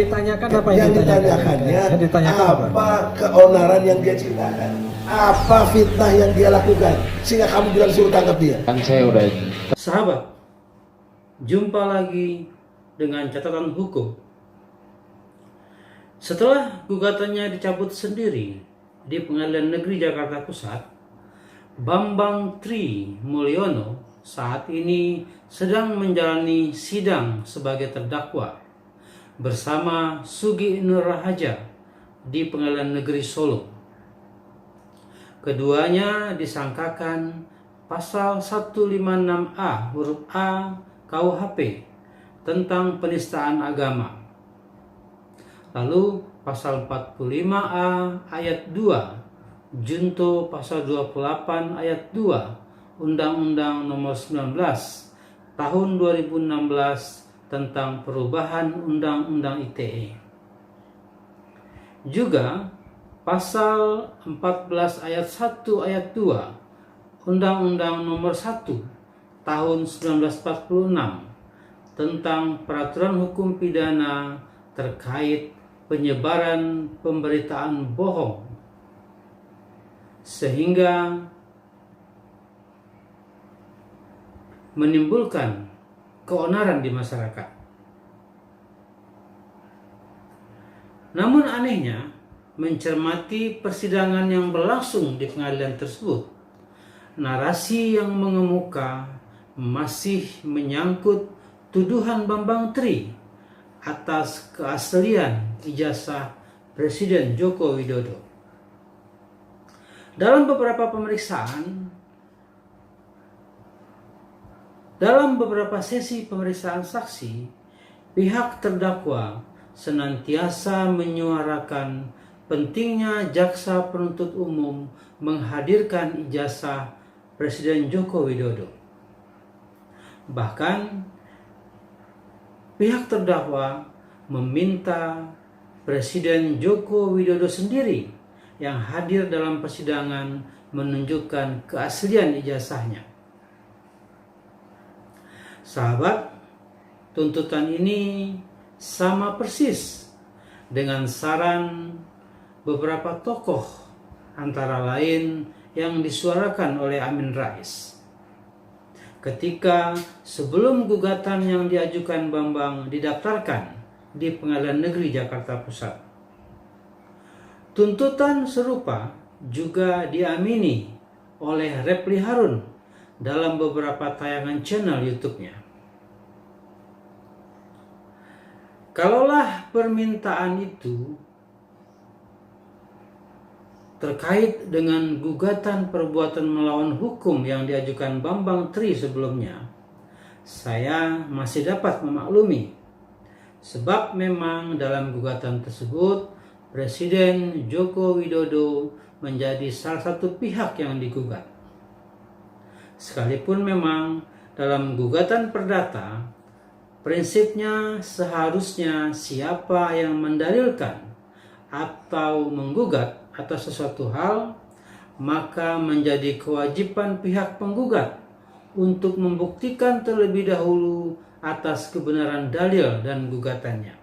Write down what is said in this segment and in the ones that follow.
ditanyakan apa yang ditanyakannya? Yang ditanyakan apa keonaran yang dia ciptakan? Apa fitnah yang dia lakukan sehingga kamu bilang suruh tangkap dia? Kan saya udah. Sahabat, jumpa lagi dengan catatan hukum. Setelah gugatannya dicabut sendiri di Pengadilan Negeri Jakarta Pusat, Bambang Tri Mulyono saat ini sedang menjalani sidang sebagai terdakwa bersama Sugi Nur Rahaja di Pengadilan Negeri Solo. Keduanya disangkakan pasal 156A huruf A KUHP tentang penistaan agama. Lalu pasal 45A ayat 2 junto pasal 28 ayat 2 Undang-Undang Nomor 19 Tahun 2016 tentang perubahan Undang-Undang ITE. Juga pasal 14 ayat 1 ayat 2 Undang-Undang Nomor 1 Tahun 1946 tentang peraturan hukum pidana terkait penyebaran pemberitaan bohong, sehingga menimbulkan keonaran di masyarakat. Namun anehnya, mencermati persidangan yang berlangsung di pengadilan tersebut, narasi yang mengemuka masih menyangkut tuduhan Bambang Tri atas keaslian ijazah Presiden Joko Widodo. Dalam beberapa sesi pemeriksaan saksi, pihak terdakwa senantiasa menyuarakan pentingnya jaksa penuntut umum menghadirkan ijazah Presiden Joko Widodo. Bahkan pihak terdakwa meminta Presiden Joko Widodo sendiri yang hadir dalam persidangan menunjukkan keaslian ijazahnya. Sahabat, tuntutan ini sama persis dengan saran beberapa tokoh, antara lain yang disuarakan oleh Amin Rais ketika sebelum gugatan yang diajukan Bambang didaftarkan di Pengadilan Negeri Jakarta Pusat. Tuntutan serupa juga diamini oleh Refli Harun dalam beberapa tayangan channel YouTube-nya. Kalaulah permintaan itu terkait dengan gugatan perbuatan melawan hukum yang diajukan Bambang Tri sebelumnya, saya masih dapat memaklumi, sebab memang dalam gugatan tersebut Presiden Joko Widodo menjadi salah satu pihak yang digugat. Sekalipun memang dalam gugatan perdata, prinsipnya seharusnya siapa yang mendalilkan atau menggugat atas sesuatu hal, maka menjadi kewajiban pihak penggugat untuk membuktikan terlebih dahulu atas kebenaran dalil dan gugatannya.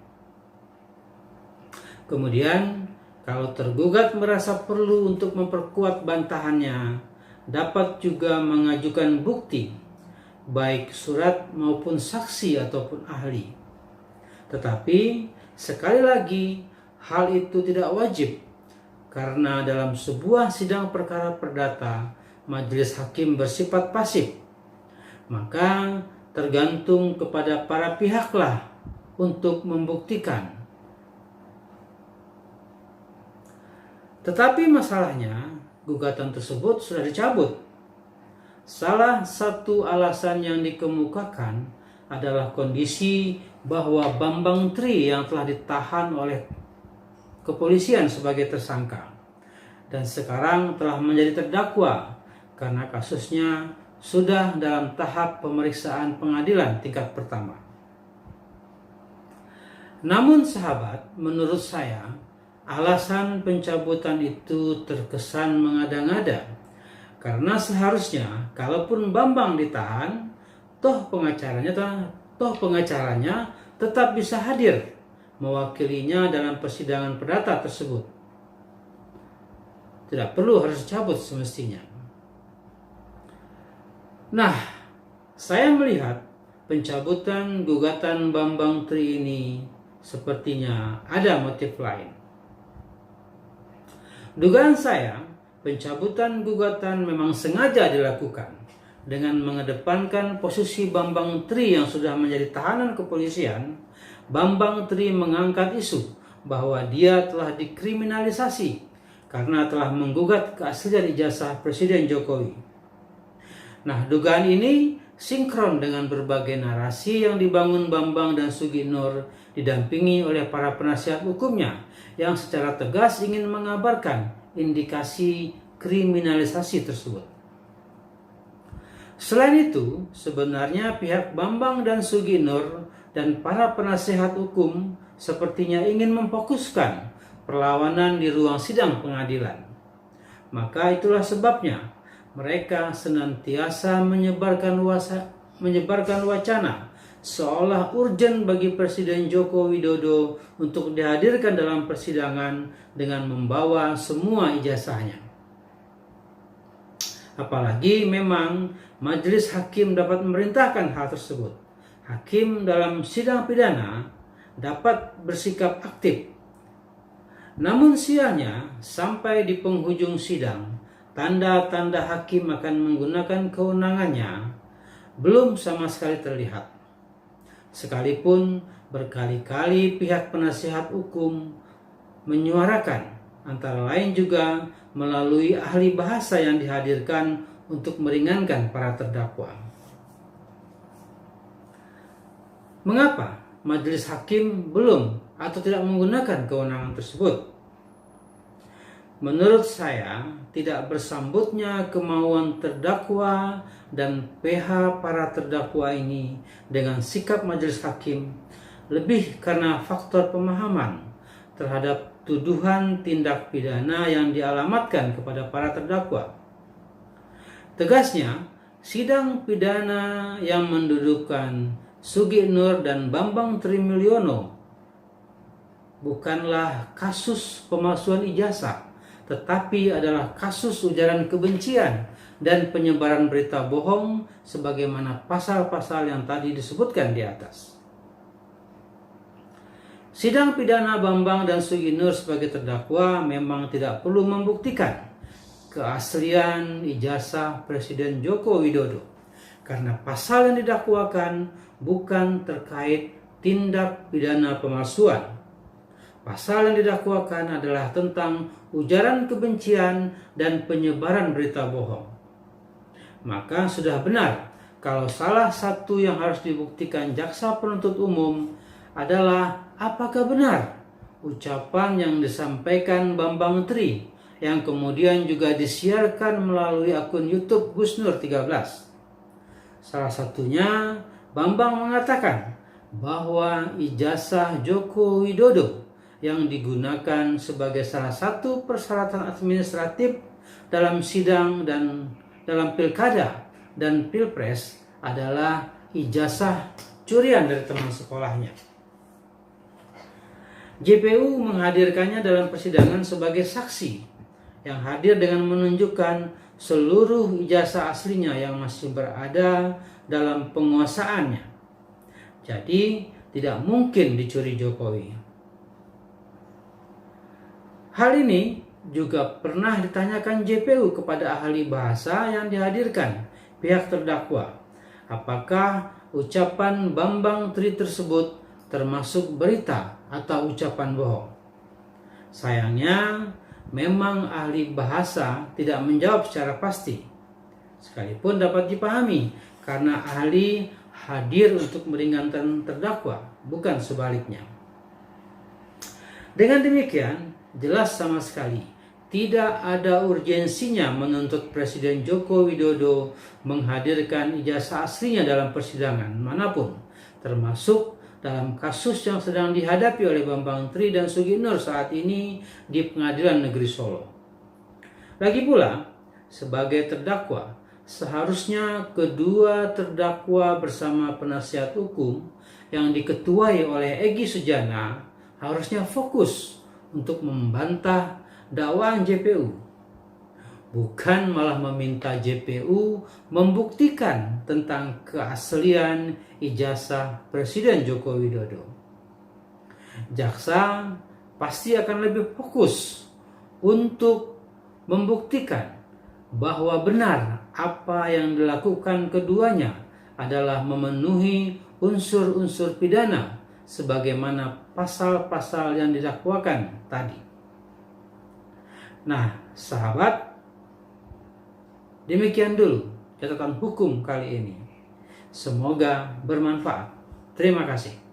Kemudian, kalau tergugat merasa perlu untuk memperkuat bantahannya, dapat juga mengajukan bukti, baik surat maupun saksi ataupun ahli. Tetapi, sekali lagi, hal itu tidak wajib, karena dalam sebuah sidang perkara perdata, majelis hakim bersifat pasif. Maka tergantung kepada para pihaklah untuk membuktikan. Tetapi masalahnya, gugatan tersebut sudah dicabut. Salah satu alasan yang dikemukakan adalah kondisi bahwa Bambang Tri yang telah ditahan oleh kepolisian sebagai tersangka dan sekarang telah menjadi terdakwa karena kasusnya sudah dalam tahap pemeriksaan pengadilan tingkat pertama. Namun sahabat, menurut saya alasan pencabutan itu terkesan mengada-ngada, karena seharusnya kalaupun Bambang ditahan, toh pengacaranya tetap bisa hadir mewakilinya dalam persidangan perdata tersebut. Tidak perlu harus dicabut semestinya. Nah, saya melihat pencabutan gugatan Bambang Tri ini sepertinya ada motif lain. Dugaan saya, pencabutan gugatan memang sengaja dilakukan dengan mengedepankan posisi Bambang Tri yang sudah menjadi tahanan kepolisian. Bambang Tri mengangkat isu bahwa dia telah dikriminalisasi karena telah menggugat keaslian ijazah Presiden Jokowi. Nah, dugaan ini sinkron dengan berbagai narasi yang dibangun Bambang dan Sugi Nur didampingi oleh para penasihat hukumnya yang secara tegas ingin mengabarkan indikasi kriminalisasi tersebut. Selain itu, sebenarnya pihak Bambang dan Sugi Nur dan para penasihat hukum sepertinya ingin memfokuskan perlawanan di ruang sidang pengadilan. Maka itulah sebabnya mereka senantiasa menyebarkan wacana seolah urgen bagi Presiden Joko Widodo untuk dihadirkan dalam persidangan dengan membawa semua ijazahnya. Apalagi memang majelis hakim dapat memerintahkan hal tersebut. Hakim dalam sidang pidana dapat bersikap aktif. Namun sialnya, sampai di penghujung sidang, tanda-tanda hakim akan menggunakan kewenangannya belum sama sekali terlihat. Sekalipun berkali-kali pihak penasihat hukum menyuarakan, antara lain juga melalui ahli bahasa yang dihadirkan untuk meringankan para terdakwa. Mengapa majelis hakim belum atau tidak menggunakan kewenangan tersebut? Menurut saya, tidak bersambutnya kemauan terdakwa dan PH para terdakwa ini dengan sikap majelis hakim lebih karena faktor pemahaman terhadap tuduhan tindak pidana yang dialamatkan kepada para terdakwa. Tegasnya, sidang pidana yang mendudukan Sugi Nur dan Bambang Trimulyono bukanlah kasus pemalsuan ijazah, tetapi adalah kasus ujaran kebencian dan penyebaran berita bohong sebagaimana pasal-pasal yang tadi disebutkan di atas. Sidang pidana Bambang dan Sugi Nur sebagai terdakwa memang tidak perlu membuktikan keaslian ijazah Presiden Joko Widodo karena pasal yang didakwakan bukan terkait tindak pidana pemalsuan. Pasal yang didakwakan adalah tentang ujaran kebencian dan penyebaran berita bohong. Maka sudah benar kalau salah satu yang harus dibuktikan jaksa penuntut umum adalah apakah benar ucapan yang disampaikan Bambang Tri yang kemudian juga disiarkan melalui akun YouTube Gus Nur 13. Salah satunya Bambang mengatakan bahwa ijazah Joko Widodo yang digunakan sebagai salah satu persyaratan administratif dalam sidang dan dalam pilkada dan pilpres adalah ijazah curian dari teman sekolahnya. JPU menghadirkannya dalam persidangan sebagai saksi yang hadir dengan menunjukkan seluruh ijazah aslinya yang masih berada dalam penguasaannya. Jadi tidak mungkin dicuri Jokowi. Hal ini juga pernah ditanyakan JPU kepada ahli bahasa yang dihadirkan pihak terdakwa. Apakah ucapan Bambang Tri tersebut termasuk berita atau ucapan bohong? Sayangnya, memang ahli bahasa tidak menjawab secara pasti. Sekalipun dapat dipahami karena ahli hadir untuk meringankan terdakwa, bukan sebaliknya. Dengan demikian, jelas sama sekali tidak ada urgensinya menuntut Presiden Joko Widodo menghadirkan ijazah aslinya dalam persidangan manapun, termasuk dalam kasus yang sedang dihadapi oleh Bambang Tri dan Sugi Nur saat ini di Pengadilan Negeri Solo. Lagi pula, sebagai terdakwa, seharusnya kedua terdakwa bersama penasihat hukum yang diketuai oleh Egy Sujana harusnya fokus untuk membantah dakwaan JPU, bukan malah meminta JPU membuktikan tentang keaslian ijazah Presiden Joko Widodo. Jaksa pasti akan lebih fokus untuk membuktikan bahwa benar apa yang dilakukan keduanya adalah memenuhi unsur-unsur pidana sebagaimana pasal-pasal yang didakwakan tadi. Nah, sahabat, demikian dulu catatan hukum kali ini. Semoga bermanfaat. Terima kasih.